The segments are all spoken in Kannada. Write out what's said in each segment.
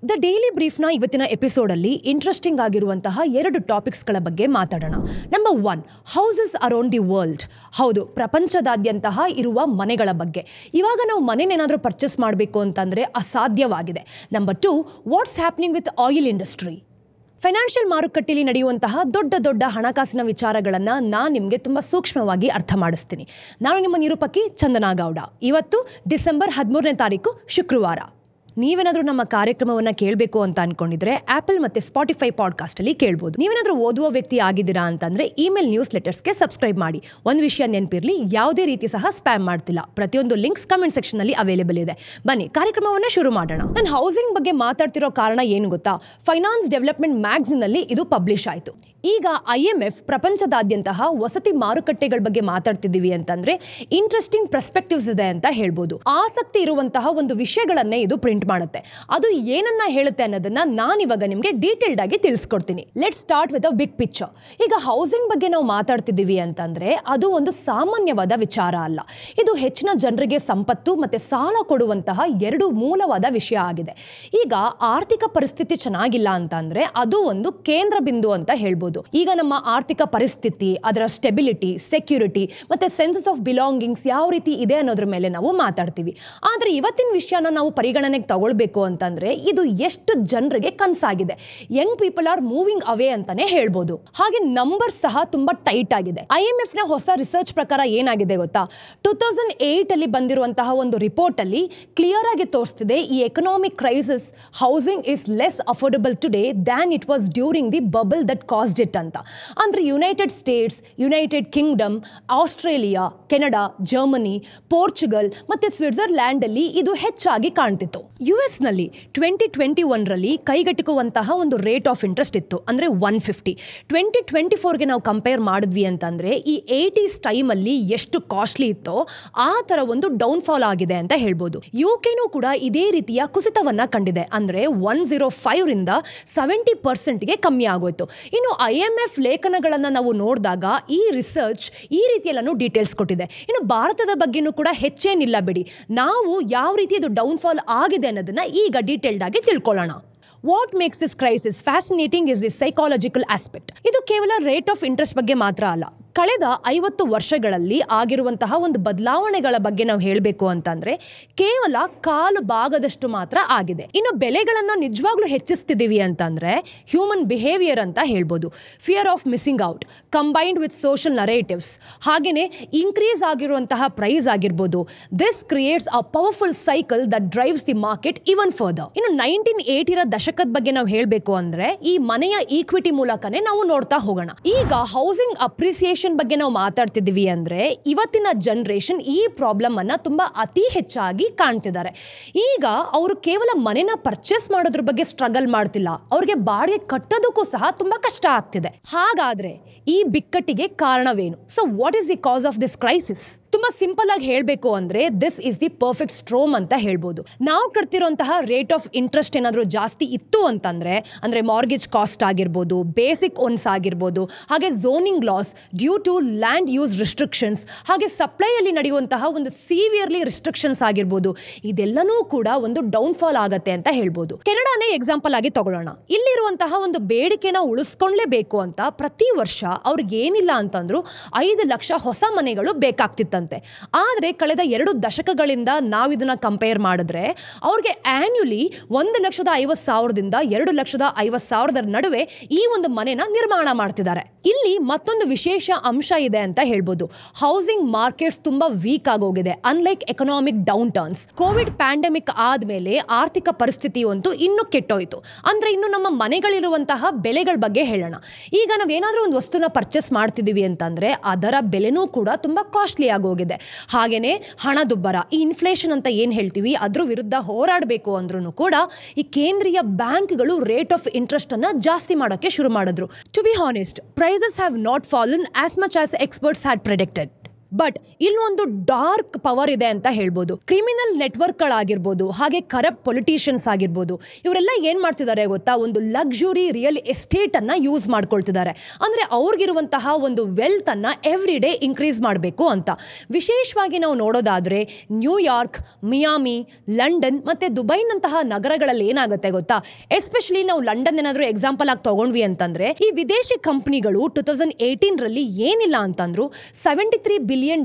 ದ ಡೈಲಿ ಬ್ರೀಫ್ನ ಇವತ್ತಿನ ಎಪಿಸೋಡಲ್ಲಿ ಇಂಟ್ರೆಸ್ಟಿಂಗ್ ಆಗಿರುವಂತಹ 2 ಟಾಪಿಕ್ಸ್ಗಳ ಬಗ್ಗೆ ಮಾತಾಡೋಣ. Number 1, houses around the world. ಹೌದು, ಪ್ರಪಂಚದಾದ್ಯಂತಹ ಇರುವ ಮನೆಗಳ ಬಗ್ಗೆ. ಇವಾಗ ನಾವು ಮನೆನೇನಾದರೂ ಪರ್ಚೇಸ್ ಮಾಡಬೇಕು ಅಂತಂದರೆ ಅಸಾಧ್ಯವಾಗಿದೆ. Number 2, what's happening with oil industry. Financial ಮಾರುಕಟ್ಟೆಯಲ್ಲಿ ನಡೆಯುವಂತಹ ದೊಡ್ಡ ಹಣಕಾಸಿನ ವಿಚಾರಗಳನ್ನು ನಾನು ನಿಮಗೆ ತುಂಬ ಸೂಕ್ಷ್ಮವಾಗಿ ಅರ್ಥ ಮಾಡಿಸ್ತೀನಿ. ನಾನು ನಿಮ್ಮ ನಿರೂಪಕಿ ಚಂದನಾ ಗೌಡ. ಇವತ್ತು ಡಿಸೆಂಬರ್ 13ನೇ ತಾರೀಕು ಶುಕ್ರವಾರ. ನೀವೇನಾದರೂ ನಮ್ಮ ಕಾರ್ಯಕ್ರಮವನ್ನು ಕೇಳಬೇಕು ಅಂತ ಅನ್ಕೊಂಡಿದ್ರೆ ಆಪಲ್ ಮತ್ತು ಸ್ಪಾಟಿಫೈ ಪಾಡ್ಕಾಸ್ಟಲ್ಲಿ ಕೇಳ್ಬೋದು. ನೀವೇನಾದರೂ ಓದುವ ವ್ಯಕ್ತಿ ಆಗಿದ್ದೀರಾ ಅಂತಂದರೆ ಇಮೇಲ್ ನ್ಯೂಸ್ ಲೆಟರ್ಸ್ಗೆ ಸಬ್ಸ್ಕ್ರೈಬ್ ಮಾಡಿ. ಒಂದು ವಿಷಯ ನೆನಪಿರಲಿ, ಯಾವುದೇ ರೀತಿ ಸಹ ಸ್ಪ್ಯಾಮ್ ಮಾಡ್ತಿಲ್ಲ. ಪ್ರತಿಯೊಂದು ಲಿಂಕ್ಸ್ ಕಮೆಂಟ್ ಸೆಕ್ಷನಲ್ಲಿ ಅವೈಲೇಬಲ್ ಇದೆ. ಬನ್ನಿ ಕಾರ್ಯಕ್ರಮವನ್ನು ಶುರು ಮಾಡೋಣ. ನಾನು ಹೌಸಿಂಗ್ ಬಗ್ಗೆ ಮಾತಾಡ್ತಿರೋ ಕಾರಣ ಏನು ಗೊತ್ತಾ? ಫೈನಾನ್ಸ್ ಡೆವಲಪ್ಮೆಂಟ್ ಮ್ಯಾಗಝಿನಲ್ಲಿ ಇದು ಪಬ್ಲಿಷ್ ಆಯಿತು. ಈಗ IMF ಪ್ರಪಂಚದಾದ್ಯಂತಹ ವಸತಿ ಮಾರುಕಟ್ಟೆಗಳ ಬಗ್ಗೆ ಮಾತಾಡ್ತಿದ್ದೀವಿ ಅಂತಂದ್ರೆ ಇಂಟ್ರೆಸ್ಟಿಂಗ್ ಪರ್ಸ್ಪೆಕ್ಟಿವ್ಸ್ ಇದೆ ಅಂತ ಹೇಳ್ಬೋದು. ಆಸಕ್ತಿ ಇರುವಂತಹ ಒಂದು ವಿಷಯಗಳನ್ನೇ ಇದು ಪ್ರಿಂಟ್ ಮಾಡುತ್ತೆ. ಅದು ಏನನ್ನ ಹೇಳುತ್ತೆ ಅನ್ನೋದನ್ನ ನಾನಿವಾಗ ನಿಮಗೆ ಡೀಟೇಲ್ಡ್ ಆಗಿ ತಿಳಿಸ್ಕೊಡ್ತೀನಿ. Let start with a big picture. ಈಗ ಹೌಸಿಂಗ್ ಬಗ್ಗೆ ನಾವು ಮಾತಾಡ್ತಿದ್ದೀವಿ ಅಂತಂದ್ರೆ ಅದು ಒಂದು ಸಾಮಾನ್ಯವಾದ ವಿಚಾರ ಅಲ್ಲ. ಇದು ಹೆಚ್ಚಿನ ಜನರಿಗೆ ಸಂಪತ್ತು ಮತ್ತೆ ಸಾಲ ಕೊಡುವಂತಹ 2 ಮೂಲವಾದ ವಿಷಯ ಆಗಿದೆ. ಈಗ ಆರ್ಥಿಕ ಪರಿಸ್ಥಿತಿ ಚೆನ್ನಾಗಿಲ್ಲ ಅಂತಂದ್ರೆ ಅದು ಒಂದು ಕೇಂದ್ರ ಬಿಂದು ಅಂತ ಹೇಳ್ಬೋದು. ಈಗ ನಮ್ಮ ಆರ್ಥಿಕ ಪರಿಸ್ಥಿತಿ, ಅದರ ಸ್ಟೆಬಿಲಿಟಿ, ಸೆಕ್ಯೂರಿಟಿ ಮತ್ತೆ ಸೆನ್ಸಸ್ ಆಫ್ ಬಿಲಾಂಗಿಂಗ್ಸ್ ಯಾವ ರೀತಿ ಇದೆ ಅನ್ನೋದ್ರ ಮೇಲೆ ನಾವು ಮಾತಾಡ್ತೀವಿ. ಆದ್ರೆ ಇವತ್ತಿನ ವಿಷಯನ ನಾವು ಪರಿಗಣನೆಗೆ ತಗೊಳ್ಬೇಕು ಅಂತಂದ್ರೆ ಇದು ಎಷ್ಟು ಜನರಿಗೆ ಕನಸಾಗಿದೆ. Young people are moving away ಅಂತಾನೆ ಹೇಳ್ಬೋದು. ಹಾಗೆ ನಂಬರ್ ಸಹ ತುಂಬಾ ಟೈಟ್ ಆಗಿದೆ. IMF ನ ಹೊಸ ರಿಸರ್ಚ್ ಪ್ರಕಾರ ಏನಾಗಿದೆ ಗೊತ್ತಾ? 2008 ಅಲ್ಲಿ ಬಂದಿರುವಂತಹ ಒಂದು ರಿಪೋರ್ಟ್ ಅಲ್ಲಿ ಕ್ಲಿಯರ್ ಆಗಿ ತೋರಿಸ್ತಿದೆ, ಈ economic crisis housing is less affordable today than it was during the bubble that caused it ಅಂತ. ಅಂದ್ರೆ United States, United Kingdom, Australia, Canada, Germany, Portugal ಮತ್ತೆ ಸ್ವಿಟ್ಜರ್ಲ್ಯಾಂಡ್ ಅಲ್ಲಿ ಇದು ಹೆಚ್ಚಾಗಿ ಕಾಣ್ತಿತ್ತು. US ನಲ್ಲಿ 2021 ರಲ್ಲಿ ಕೈಗೆಟುಕುವಂತಹ ಒಂದು ರೇಟ್ ಆಫ್ ಇಂಟ್ರೆಸ್ಟ್ ಇತ್ತು, ಅಂದ್ರೆ 150. 2024ಗೆ ನಾವು ಕಂಪೇರ್ ಮಾಡಿದ್ವಿ ಅಂತಂದ್ರೆ ಈ 80s ಟೈಮ್ ಅಲ್ಲಿ ಎಷ್ಟು ಕಾಸ್ಟ್ಲಿ ಇತ್ತೋ ಆ ತರ ಒಂದು ಡೌನ್ ಫಾಲ್ ಆಗಿದೆ ಅಂತ ಹೇಳ್ಬೋದು. UKನೂ ಕೂಡ ಇದೇ ರೀತಿಯ ಕುಸಿತವನ್ನ ಕಂಡಿದೆ. ಅಂದ್ರೆ 105 ರಿಂದ 70%ಗೆ ಕಮ್ಮಿ ಆಗೋಯ್ತು. ಇನ್ನು IMF ಲೇಖನಗಳನ್ನ ನಾವು ನೋಡಿದಾಗ ಈ ರಿಸರ್ಚ್ ಈ ರೀತಿಯೆಲ್ಲನೂ ಡೀಟೇಲ್ಸ್ ಕೊಟ್ಟಿದೆ. ಇನ್ನು ಭಾರತದ ಬಗ್ಗೆನೂ ಕೂಡ ಹೆಚ್ಚೇನಿಲ್ಲ ಬಿಡಿ. ನಾವು ಯಾವ ರೀತಿ ಇದು ಡೌನ್ ಫಾಲ್ ಆಗಿದೆ ಅನ್ನೋದನ್ನ ಈಗ ಡೀಟೇಲ್ಡ್ ಆಗಿ ತಿಳ್ಕೊಳ್ಳೋಣ. What makes this crisis fascinating is the psychological aspect. ಇದು ಕೇವಲ ರೇಟ್ ಆಫ್ ಇಂಟ್ರೆಸ್ಟ್ ಬಗ್ಗೆ ಮಾತ್ರ ಅಲ್ಲ. ಕಳೆದ 50 ವರ್ಷಗಳಲ್ಲಿ ಆಗಿರುವಂತಹ ಒಂದು ಬದಲಾವಣೆಗಳ ಬಗ್ಗೆ ನಾವು ಹೇಳಬೇಕು ಅಂತಂದ್ರೆ ಕೇವಲ ಕಾಲು ಭಾಗದಷ್ಟು ಮಾತ್ರ ಆಗಿದೆ. ಇನ್ನು ಬೆಲೆಗಳನ್ನು ನಿಜವಾಗ್ಲೂ ಹೆಚ್ಚಿಸ್ತಿದ್ದೀವಿ ಅಂತಂದ್ರೆ ಹ್ಯೂಮನ್ ಬಿಹೇವಿಯರ್ ಅಂತ ಹೇಳ್ಬೋದು. Fear of missing out combined with social narratives, ಹಾಗೇನೆ ಇನ್ಕ್ರೀಸ್ ಆಗಿರುವಂತಹ ಪ್ರೈಸ್ ಆಗಿರ್ಬೋದು. This creates a powerful cycle that drives the market even further. ಇನ್ನು 1980ರ ದಶಕದ ಬಗ್ಗೆ ನಾವು ಹೇಳಬೇಕು ಅಂದ್ರೆ ಈ ಮನೆಯ ಈಕ್ವಿಟಿ ಮೂಲಕನೇ ನಾವು ನೋಡ್ತಾ ಹೋಗೋಣ. ಈಗ ಹೌಸಿಂಗ್ ಅಪ್ರಿಸಿಯೇಷನ್ ಬಗ್ಗೆ ನಾವು ಮಾತಾಡ್ತಿದ್ದೀವಿ ಅಂದ್ರೆ ಇವತ್ತಿನ ಜನರೇಷನ್ ಈ ಪ್ರಾಬ್ಲಮ್ ಅನ್ನ ತುಂಬಾ ಅತಿ ಹೆಚ್ಚಾಗಿ ಕಾಣ್ತಿದ್ದಾರೆ. ಈಗ ಅವರು ಕೇವಲ ಮನೆನ ಪರ್ಚೇಸ್ ಮಾಡೋದ್ರ ಬಗ್ಗೆ ಸ್ಟ್ರಗಲ್ ಮಾಡ್ತಿಲ್ಲ, ಅವ್ರಿಗೆ ಬಾಡಿಗೆ ಕಟ್ಟೋದಕ್ಕೂ ಸಹ ತುಂಬಾ ಕಷ್ಟ ಆಗ್ತಿದೆ. ಹಾಗಾದ್ರೆ ಈ ಬಿಕ್ಕಟ್ಟಿಗೆ ಕಾರಣವೇನು? So what is the cos of this crisis? ತುಂಬಾ ಸಿಂಪಲ್ ಆಗಿ ಹೇಳಬೇಕು ಅಂದ್ರೆ this is the perfect storm ಅಂತ ಹೇಳ್ಬೋದು. ನಾವು ಕಟ್ತಿರುವಂತಹ ರೇಟ್ ಆಫ್ ಇಂಟ್ರೆಸ್ಟ್ ಏನಾದರೂ ಜಾಸ್ತಿ ಇತ್ತು ಅಂತಂದ್ರೆ, ಅಂದ್ರೆ ಮಾರ್ಗೇಜ್ ಕಾಸ್ಟ್ ಆಗಿರ್ಬೋದು, ಬೇಸಿಕ್ ಓನ್ಸ್ ಆಗಿರ್ಬೋದು, ಹಾಗೆ zoning laws due to land use restrictions, ಹಾಗೆ ಸಪ್ಲೈಯಲ್ಲಿ ನಡೆಯುವಂತಹ ಒಂದು ಸಿವಿಯರ್ಲಿ ರಿಸ್ಟ್ರಿಕ್ಷನ್ಸ್ ಆಗಿರ್ಬೋದು, ಇದೆಲ್ಲನೂ ಕೂಡ ಒಂದು ಡೌನ್ ಫಾಲ್ ಆಗತ್ತೆ ಅಂತ ಹೇಳ್ಬೋದು. ಕೆನಡಾನೇ ಎಕ್ಸಾಂಪಲ್ ಆಗಿ ತಗೊಳ್ಳೋಣ. ಇಲ್ಲಿರುವಂತಹ ಒಂದು ಬೇಡಿಕೆನ ಉಳಿಸ್ಕೊಳ್ಳೇಬೇಕು ಅಂತ ಪ್ರತಿ ವರ್ಷ ಅವ್ರಿಗೆ ಏನಿಲ್ಲ ಅಂತಂದ್ರು 5 ಲಕ್ಷ ಹೊಸ ಮನೆಗಳು ಬೇಕಾಗ್ತಿತ್ತು. ಆದ್ರೆ ಕಳೆದ 2 ದಶಕಗಳಿಂದ ನಾವು ಇದನ್ನ ಕಂಪೇರ್ ಮಾಡಿದ್ರೆ ಅವ್ರಿಗೆ ಆನ್ಯುಲಿ 1,50,000ದಿಂದ 2,50,000 ನಡುವೆ ಈ ಒಂದು ಮನೆನ ನಿರ್ಮಾಣ ಮಾಡ್ತಿದ್ದಾರೆ. ಇಲ್ಲಿ ಮತ್ತೊಂದು ವಿಶೇಷ ಅಂಶ ಇದೆ ಅಂತ ಹೇಳ್ಬೋದು. ಹೌಸಿಂಗ್ ಮಾರ್ಕೆಟ್ಸ್ ತುಂಬಾ ವೀಕ್ ಆಗೋಗಿದೆ. Unlike economic down turns, Covid pandemic ಆದ್ಮೇಲೆ ಆರ್ಥಿಕ ಪರಿಸ್ಥಿತಿ ಅಂತೂ ಇನ್ನೂ ಕೆಟ್ಟೋಯ್ತು. ಅಂದ್ರೆ ಇನ್ನು ನಮ್ಮ ಮನೆಗಳಿರುವಂತಹ ಬೆಲೆಗಳ ಬಗ್ಗೆ ಹೇಳೋಣ. ಈಗ ನಾವೇನಾದ್ರೂ ಒಂದು ವಸ್ತುನ ಪರ್ಚೇಸ್ ಮಾಡ್ತಿದೀವಿ ಅಂತಂದ್ರೆ ಅದರ ಬೆಲೆನೂ ಕೂಡ ತುಂಬಾ ಕಾಸ್ಟ್ಲಿ ಆಗೋಗಿದೆ. ಹಾಗೇನೆ ಹಣದುಬ್ಬರ, ಈ ಇನ್ಫ್ಲೇಷನ್ ಅಂತ ಏನ್ ಹೇಳ್ತೀವಿ, ಅದ್ರ ವಿರುದ್ಧ ಹೋರಾಡಬೇಕು ಅಂದ್ರೂ ಕೂಡ ಈ ಕೇಂದ್ರೀಯ ಬ್ಯಾಂಕ್ಗಳು ರೇಟ್ ಆಫ್ ಇಂಟ್ರೆಸ್ಟ್ ಅನ್ನ ಜಾಸ್ತಿ ಮಾಡೋಕೆ ಶುರು ಮಾಡಿದ್ರು. To be honest, prices have not fallen as much as experts had predicted. But ಇಲ್ಲೊಂದು ಡಾರ್ಕ್ ಪವರ್ ಇದೆ ಅಂತ ಹೇಳ್ಬೋದು. ಕ್ರಿಮಿನಲ್ ನೆಟ್ವರ್ಕ್ಗಳಾಗಿರ್ಬೋದು, ಹಾಗೆ ಕರಪ್ಟ್ ಪೊಲಿಟಿಷಿಯನ್ಸ್ ಆಗಿರ್ಬೋದು, ಇವರೆಲ್ಲ ಏನ್ ಮಾಡ್ತಿದ್ದಾರೆ ಗೊತ್ತಾ, ಒಂದು ಲಕ್ಸುರಿ ರಿಯಲ್ ಎಸ್ಟೇಟ್ ಅನ್ನ ಯೂಸ್ ಮಾಡ್ಕೊಳ್ತಿದ್ದಾರೆ. ಅಂದ್ರೆ ಅವ್ರಿಗಿರುವಂತಹ ಒಂದು ವೆಲ್ತ್ ಅನ್ನ ಎವ್ರಿ ಡೇ ಇನ್ಕ್ರೀಸ್ ಮಾಡಬೇಕು ಅಂತ. ವಿಶೇಷವಾಗಿ ನಾವು ನೋಡೋದಾದ್ರೆ ನ್ಯೂಯಾರ್ಕ್, ಮಿಯಾಮಿ, ಲಂಡನ್ ಮತ್ತೆ ದುಬೈನಂತಹ ನಗರಗಳಲ್ಲಿ ಏನಾಗುತ್ತೆ ಗೊತ್ತಾ, ಎಸ್ಪೆಷಲಿ ನಾವು ಲಂಡನ್ ಏನಾದರೂ ಎಕ್ಸಾಂಪಲ್ ಆಗಿ ತಗೊಂಡ್ವಿ ಅಂತಂದ್ರೆ, ಈ ವಿದೇಶಿ ಕಂಪನಿಗಳು 2018 ಏನಿಲ್ಲ ಅಂತಂದ್ರು $73 ಬಿಲಿಯನ್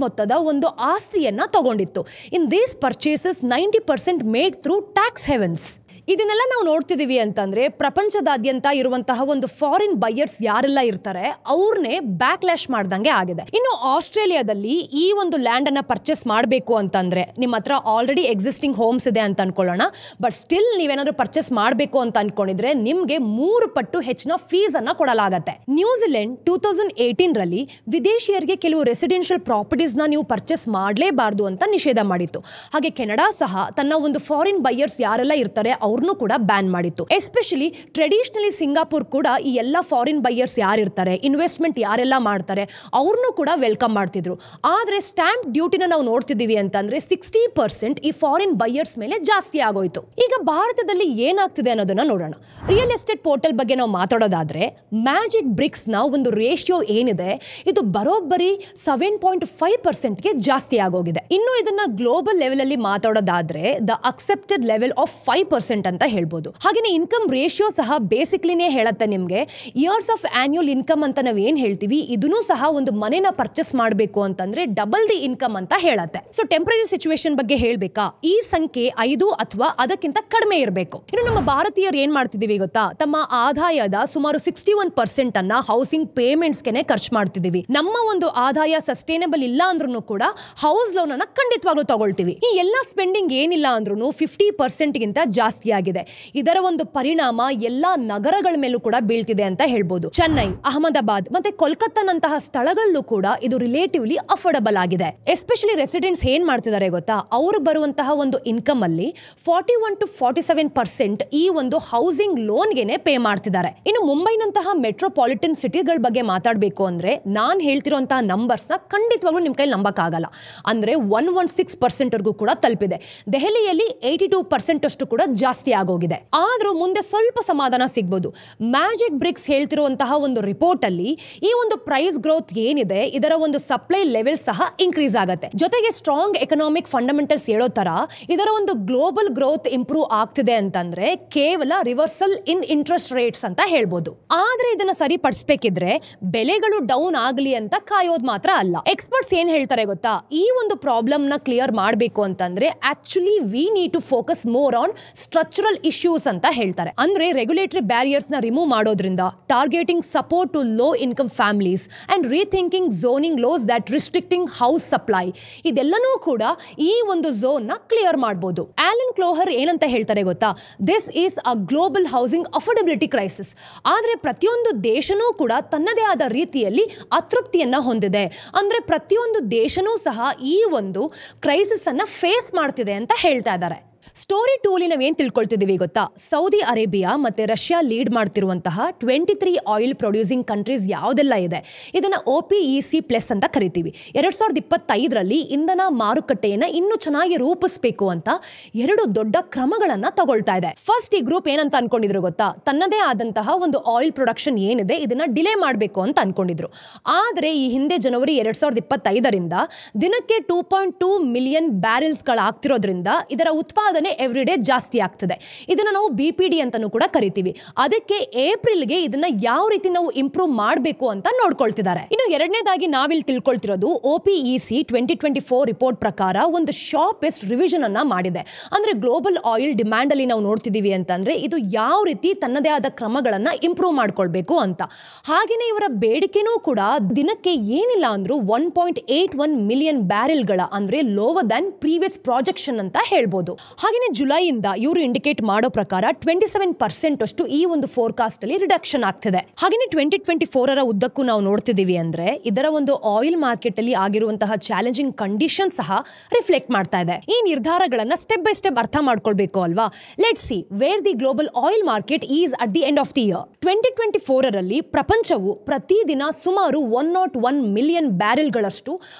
ಮೊತ್ತದ ಒಂದು ಆಸ್ತಿಯನ್ನ ತಗೊಂಡಿತ್ತು. In these purchases 90% made through tax havens. ಇದನ್ನೆಲ್ಲ ನಾವು ನೋಡ್ತಿದೀವಿ ಅಂತಂದ್ರೆ ಪ್ರಪಂಚದಾದ್ಯಂತ ಇರುವಂತಹ ಒಂದು ಫಾರಿನ್ ಬೈಯರ್ಸ್ ಯಾರೆಲ್ಲ ಇರ್ತಾರೆ ಅವ್ರನ್ನೇ ಬ್ಯಾಕ್ಲ್ಯಾಶ್ ಮಾಡ್ದಂಗೆ ಆಗಿದೆ. ಇನ್ನು ಆಸ್ಟ್ರೇಲಿಯಾದಲ್ಲಿ ಈ ಒಂದು ಲ್ಯಾಂಡ್ ಅನ್ನ ಪರ್ಚೇಸ್ ಮಾಡಬೇಕು ಅಂತಂದ್ರೆ ನಿಮ್ಮ ಹತ್ರ ಆಲ್ರೆಡಿ ಎಕ್ಸಿಸ್ಟಿಂಗ್ ಹೋಮ್ಸ್ ಇದೆ ಅಂತ ಅನ್ಕೊಳ್ಳೋಣ, ಬಟ್ ಸ್ಟಿಲ್ ನೀವೇನಾದ್ರೂ ಪರ್ಚೇಸ್ ಮಾಡಬೇಕು ಅಂತ ಅನ್ಕೊಂಡಿದ್ರೆ ನಿಮ್ಗೆ 3 ಪಟ್ಟು ಹೆಚ್ಚಿನ ಫೀಸ್ ಅನ್ನ ಕೊಡಲಾಗತ್ತೆ. ನ್ಯೂಜಿಲೆಂಡ್ 2018 ವಿದೇಶಿಯರಿಗೆ ಕೆಲವು ರೆಸಿಡೆನ್ಷಿಯಲ್ ಪ್ರಾಪರ್ಟೀಸ್ ನ ನೀವು ಪರ್ಚೇಸ್ ಮಾಡಲೇಬಾರದು ಅಂತ ನಿಷೇಧ ಮಾಡಿತ್ತು. ಹಾಗೆ ಕೆನಡಾ ಸಹ ತನ್ನ ಒಂದು ಫಾರಿನ್ ಬೈಯರ್ಸ್ ಯಾರೆಲ್ಲ ಇರ್ತಾರೆ ಅವ್ರನ್ನು ಕೂಡ ಬ್ಯಾನ್ ಮಾಡಿತ್ತು. ಎಸ್ಪೆಷಲಿ ಟ್ರೆಡಿಷನಲಿ ಸಿಂಗಾಪುರ್ ಕೂಡ ಈ ಎಲ್ಲ ಫಾರಿನ್ ಬೈಯರ್ಸ್ ಯಾರಿರ್ತಾರೆ, ಇನ್ವೆಸ್ಟ್ಮೆಂಟ್ ಯಾರೆಲ್ಲ ಮಾಡ್ತಾರೆ ಅವ್ರನ್ನು ಕೂಡ ವೆಲ್ಕಮ್ ಮಾಡ್ತಿದ್ರು. ಆದ್ರೆ ಸ್ಟಾಂಪ್ ಡ್ಯೂಟಿನ ನಾವು ನೋಡ್ತಿದೀವಿ ಅಂತಂದ್ರೆ 60% ಈ ಫಾರಿನ್ ಬೈಯರ್ಸ್ ಮೇಲೆ ಜಾಸ್ತಿ ಆಗೋಯ್ತು. ಈಗ ಭಾರತದಲ್ಲಿ ಏನಾಗ್ತಿದೆ ಅನ್ನೋದನ್ನ ನೋಡೋಣ. ರಿಯಲ್ ಎಸ್ಟೇಟ್ ಪೋರ್ಟಲ್ ಬಗ್ಗೆ ನಾವು ಮಾತಾಡೋದಾದ್ರೆ ಮ್ಯಾಜಿಕ್ ಬ್ರಿಕ್ಸ್ ನ ಒಂದು ರೇಷಿಯೋ ಏನಿದೆ ಇದು ಬರೋಬ್ಬರಿ 7.5%ಗೆ ಜಾಸ್ತಿ ಆಗೋಗಿದೆ. ಇನ್ನು ಇದನ್ನ ಗ್ಲೋಬಲ್ ಲೆವೆಲ್ ಅಲ್ಲಿ ಮಾತಾಡೋದಾದ್ರೆ ದ ಅಕ್ಸೆಪ್ಟೆಡ್ ಲೆವೆಲ್ ಆಫ್ 5% ಅಂತ ಹೇಳ್ಬೋದು. ಹಾಗೇನೆ ಇನ್ಕಮ್ ರೇಷಿಯೋ ಸಹ ಬೇಸಿಕ್ಲಿನೇ ಹೇಳುತ್ತೆ ನಿಮ್ಗೆ ಇಯರ್ಸ್ ಆಫ್ ಆನ್ಯುವಲ್ ಇನ್ಕಮ್ ಅಂತ ನಾವ್ ಏನ್ ಹೇಳ್ತೀವಿ ಇದನ್ನು ಸಹ ಒಂದು ಮನೆನ ಪರ್ಚೇಸ್ ಮಾಡಬೇಕು ಅಂತಂದ್ರೆ ಡಬಲ್ ದಿ ಇನ್ಕಮ್ ಅಂತ ಹೇಳುತ್ತೆ. ಸೊ ಟೆಂಪರರಿ ಸಿಚುವೇಶನ್ ಬಗ್ಗೆ ಹೇಳ್ಬೇಕಾ, ಈ ಸಂಖ್ಯೆ 5 ಅಥವಾ ಅದಕ್ಕಿಂತ ಕಡಿಮೆ ಇರಬೇಕು. ಇನ್ನು ನಮ್ಮ ಭಾರತೀಯರು ಏನ್ ಮಾಡ್ತಿದೀವಿ ಗೊತ್ತಾ, ತಮ್ಮ ಆದಾಯದ ಸುಮಾರು 61% ಅನ್ನ ಹೌಸಿಂಗ್ ಪೇಮೆಂಟ್ಸ್ಗೆನೆ ಖರ್ಚು ಮಾಡ್ತಿದೀವಿ. ನಮ್ಮ ಒಂದು ಆದಾಯ ಸಸ್ಟೈನಬಲ್ ಇಲ್ಲ ಅಂದ್ರೂ ಕೂಡ ಹೌಸ್ ಲೋನ್ ಅನ್ನ ಖಂಡಿತವಾಗ್ಲೂ ತಗೊಳ್ತೀವಿ. ಈ ಎಲ್ಲಾ ಸ್ಪೆಂಡಿಂಗ್ ಏನಿಲ್ಲ ಅಂದ್ರೂ 50% ಗಿಂತ ಜಾಸ್ತಿ ಆಗಿದೆ. ಇದರ ಒಂದು ಪರಿಣಾಮ ಎಲ್ಲಾ ನಗರಗಳ ಮೇಲೂ ಕೂಡ ಬೀಳ್ತಿದೆ ಅಂತ ಹೇಳ್ಬೋದು. ಚೆನ್ನೈ, ಅಹಮದಾಬಾದ್ ಮತ್ತೆ ಕೋಲ್ಕತ್ತಾನಂತಹ ಸ್ಥಳಗಳಲ್ಲೂ ಕೂಡ ಇದು ರಿಲೇಟಿವ್ಲಿ ಅಫೋರ್ಡಬಲ್ ಆಗಿದೆ. ಎಸ್ಪೆಷಲಿ ರೆಸಿಡೆಂಟ್ಸ್ ಏನ್ ಮಾಡ್ತಿದ್ದಾರೆ ಗೊತ್ತಾ, ಅವರು ಬರುವಂತಹ ಒಂದು ಇನ್ಕಮ್ ಅಲ್ಲಿ 41 to 47% ಈ ಒಂದು ಹೌಸಿಂಗ್ ಲೋನ್ಗೆನೆ ಪೇ ಮಾಡ್ತಿದ್ದಾರೆ. ಇನ್ನು ಮುಂಬೈನಂತಹ ಮೆಟ್ರೋಪಾಲಿಟನ್ ಸಿಟಿಗಳ ಬಗ್ಗೆ ಮಾತಾಡಬೇಕು ಅಂದ್ರೆ ನಾನ್ ಹೇಳ್ತಿರುವಂತಹ ನಂಬರ್ಸ್ ನ ಖಂಡಿತವಾಗ್ಲೂ ನಿಮ್ ಕೈ ನಂಬಕ್ ಆಗಲ್ಲ. ಅಂದ್ರೆ 116% ವರ್ಗೂ ಕೂಡ ತಲುಪಿದೆ. ದೆಹಲಿಯಲ್ಲಿ 82% ಅಷ್ಟು ಕೂಡ ಜಾಸ್ತಿ ಆಗೋಗಿದೆ. ಆದ್ರೂ ಮುಂದೆ ಸ್ವಲ್ಪ ಸಮಾಧಾನ ಸಿಗ್ಬೋದು. ಮ್ಯಾಜಿಕ್ ಬ್ರಿಕ್ಸ್ ಹೇಳ್ತಿರುವಂತಹ ಒಂದು ರಿಪೋರ್ಟ್ ಅಲ್ಲಿ ಈ ಒಂದು ಪ್ರೈಸ್ ಗ್ರೋತ್ ಏನಿದೆ ಇದರ ಒಂದು ಸಪ್ಲೈ ಲೆವೆಲ್ ಸಹ ಇನ್ಕ್ರೀಸ್ ಆಗುತ್ತೆ. ಜೊತೆಗೆ ಸ್ಟ್ರಾಂಗ್ ಎಕನಾಮಿಕ್ ಫಂಡಮೆಂಟಲ್ಸ್ ಹೇಳೋ ತರ ಇದರ ಒಂದು ಗ್ಲೋಬಲ್ ಗ್ರೋತ್ ಇಂಪ್ರೂವ್ ಆಗ್ತಿದೆ ಅಂತಂದ್ರೆ ಕೇವಲ ರಿವರ್ಸಲ್ ಇನ್ ಇಂಟ್ರೆಸ್ಟ್ ರೇಟ್ಸ್ ಅಂತ ಹೇಳ್ಬೋದು. ಆದ್ರೆ ಇದನ್ನ ಸರಿಪಡಿಸಬೇಕಿದ್ರೆ ಬೆಲೆಗಳು ಡೌನ್ ಆಗಲಿ ಅಂತ ಕಾಯೋದು ಮಾತ್ರ ಅಲ್ಲ. ಎಕ್ಸ್ಪರ್ಟ್ಸ್ ಏನ್ ಹೇಳ್ತಾರೆ ಗೊತ್ತಾ, ಈ ಒಂದು ಪ್ರಾಬ್ಲಮ್ ನ ಕ್ಲಿಯರ್ ಮಾಡಬೇಕು ಅಂತಂದ್ರೆ actually we need to focus more on structural issues ಅಂತ ಹೇಳ್ತಾರೆ. ಅಂದ್ರೆ ರೆಗ್ಯುಲೇಟರಿ ಬ್ಯಾರಿಯರ್ಸ್ ನ ರಿಮೂವ್ ಮಾಡೋದ್ರಿಂದ, targeting support to low income families and rethinking zoning laws that restricting house supply, ಇದೆಲ್ಲನೂ ಕೂಡ ಈ ಒಂದು ಝೋನ್ ನ ಕ್ಲಿಯರ್ ಮಾಡಬಹುದು. ಆಲನ್ ಕ್ಲೋಹರ್ ಏನಂತ ಹೇಳ್ತಾರೆ ಗೊತ್ತಾ, this is a global housing affordability crisis. ಆದ್ರೆ ಪ್ರತಿಯೊಂದು ದೇಶನೂ ಕೂಡ ತನ್ನದೇ ಆದ ರೀತಿಯಲ್ಲಿ ಅತೃಪ್ತಿಯನ್ನ ಹೊಂದಿದೆ. ಅಂದ್ರೆ ಪ್ರತಿಯೊಂದು ದೇಶನೂ ಸಹ ಈ ಒಂದು ಕ್ರೈಸಿಸ್ ಅನ್ನ ಫೇಸ್ ಮಾಡ್ತಿದೆ ಅಂತ ಹೇಳ್ತಾ ಇದ್ದಾರೆ. ಸ್ಟೋರಿ ಟೂಲಿ ನಾವೇನ್ ತಿಳ್ಕೊಳ್ತಿದೀವಿ ಗೊತ್ತಾ, ಸೌದಿ ಅರೇಬಿಯಾ ಮತ್ತೆ ರಷ್ಯಾ ಲೀಡ್ ಮಾಡ್ತಿರುವಂತಹ 23 ಆಯಿಲ್ ಪ್ರೊಡ್ಯೂಸಿಂಗ್ ಕಂಟ್ರೀಸ್ ಯಾವುದೆಲ್ಲ ಇದೆ ಇದನ್ನ OPEC+ ಅಂತ ಕರಿತೀವಿ. 2025 ಇಂಧನ ಮಾರುಕಟ್ಟೆಯನ್ನ ಇನ್ನೂ ಚೆನ್ನಾಗಿ ರೂಪಿಸಬೇಕು ಅಂತ 2 ದೊಡ್ಡ ಕ್ರಮಗಳನ್ನ ತಗೊಳ್ತಾ ಇದೆ. ಫಸ್ಟ್ ಈ ಗ್ರೂಪ್ ಏನಂತ ಅನ್ಕೊಂಡಿದ್ರು ಗೊತ್ತಾ, ತನ್ನದೇ ಆದಂತಹ ಒಂದು ಆಯಿಲ್ ಪ್ರೊಡಕ್ಷನ್ ಏನಿದೆ ಇದನ್ನ ಡಿಲೇ ಮಾಡಬೇಕು ಅಂತ ಅನ್ಕೊಂಡಿದ್ರು. ಆದ್ರೆ ಈ ಹಿಂದೆ ಜನವರಿ 2025 ದಿನಕ್ಕೆ 2.2 ಮಿಲಿಯನ್ ಬ್ಯಾರೆಲ್ಸ್ ಗಳಾಗ್ತಿರೋದ್ರಿಂದ ಇದರ ಉತ್ಪಾದನೆ ಎವ್ರಿ ಡೇ ಜಾಸ್ತಿ ಆಗ್ತದೆ. ಇದನ್ನ ನಾವು BPD ಅಂತಾನೂ ಕೂಡ ಕರಿತೀವಿ. ಅದಕ್ಕೆ ಏಪ್ರಿಲ್ಗೆ ಇದನ್ನ ಯಾವ ರೀತಿ ನಾವು ಇಂಪ್ರೂವ್ ಮಾಡಬೇಕು ಅಂತ ನೋಡ್ಕೊಳ್ತಿದ್ದಾರೆ. ಇನ್ನು ಎರಡನೇದಾಗಿ ನಾವಿಲ್ಲಿ ತಿಳ್ಕೊಳ್ತಿರೋದು OPEC 2024 ರಿಪೋರ್ಟ್ ಪ್ರಕಾರ ಒಂದು ಶಾರ್ಪೆಸ್ಟ್ ರಿವಿಷನ್ ಅನ್ನ ಮಾಡಿದೆ. ಅಂದ್ರೆ ಗ್ಲೋಬಲ್ ಆಯಿಲ್ ಡಿಮ್ಯಾಂಡ್ ಅಲ್ಲಿ ನಾವು ನೋಡ್ತಿದೀವಿ ಅಂತಂದ್ರೆ ಇದು ಯಾವ ರೀತಿ ತನ್ನದೇ ಆದ ಕ್ರಮಗಳನ್ನ ಇಂಪ್ರೂವ್ ಮಾಡ್ಕೊಳ್ಬೇಕು ಅಂತ. ಹಾಗೇನೆ ಇವರ ಬೇಡಿಕೆನೂ ಕೂಡ ದಿನಕ್ಕೆ ಏನಿಲ್ಲ ಅಂದ್ರೂ 1.81 ಮಿಲಿಯನ್ ಬ್ಯಾರೆಲ್ಗಳ ಅಂದ್ರೆ ಲೋವರ್ ದನ್ ಪ್ರೀವಿಯಸ್ ಪ್ರಾಜೆಕ್ಷನ್ ಅಂತ ಹೇಳ್ಬೋದು. ಹಾಗೆ ಹಾಗೆಯೇ ಜುಲೈಯಿಂದ ಇವರು ಇಂಡಿಕೇಟ್ ಮಾಡೋ ಪ್ರಕಾರ 27% ಅಷ್ಟು ಈ ಒಂದು ಫೋರ್ಕಾಸ್ಟ್ ಅಲ್ಲಿ ರಿಡಕ್ಷನ್ ಆಗ್ತಿದೆ. ಹಾಗೆಯೇ 2024 ಉದ್ದಕ್ಕೂ ನಾವು ನೋಡ್ತಿದೀವಿ ಅಂದ್ರೆ ಇದರ ಒಂದು ಆಯಿಲ್ ಮಾರ್ಕೆಟ್ ಅಲ್ಲಿ ಆಗಿರುವಂತಹ ಚಾಲೆಂಜಿಂಗ್ ಕಂಡೀಷನ್ ಸಹ ರಿಫ್ಲೆಕ್ಟ್ ಮಾಡ್ತಾ ಇದೆ. ಈ ನಿರ್ಧಾರಗಳನ್ನ ಸ್ಟೆಪ್ ಬೈ ಸ್ಟೆಪ್ ಅರ್ಥ ಮಾಡ್ಕೊಳ್ಬೇಕು ಅಲ್ವಾ. Let's see where the global oil market is at the end of the year. 2024 ಪ್ರಪಂಚವು ಪ್ರತಿದಿನ ಸುಮಾರು 101 ಮಿಲಿಯನ್ ಬ್ಯಾರೆಲ್ಗಳಷ್ಟು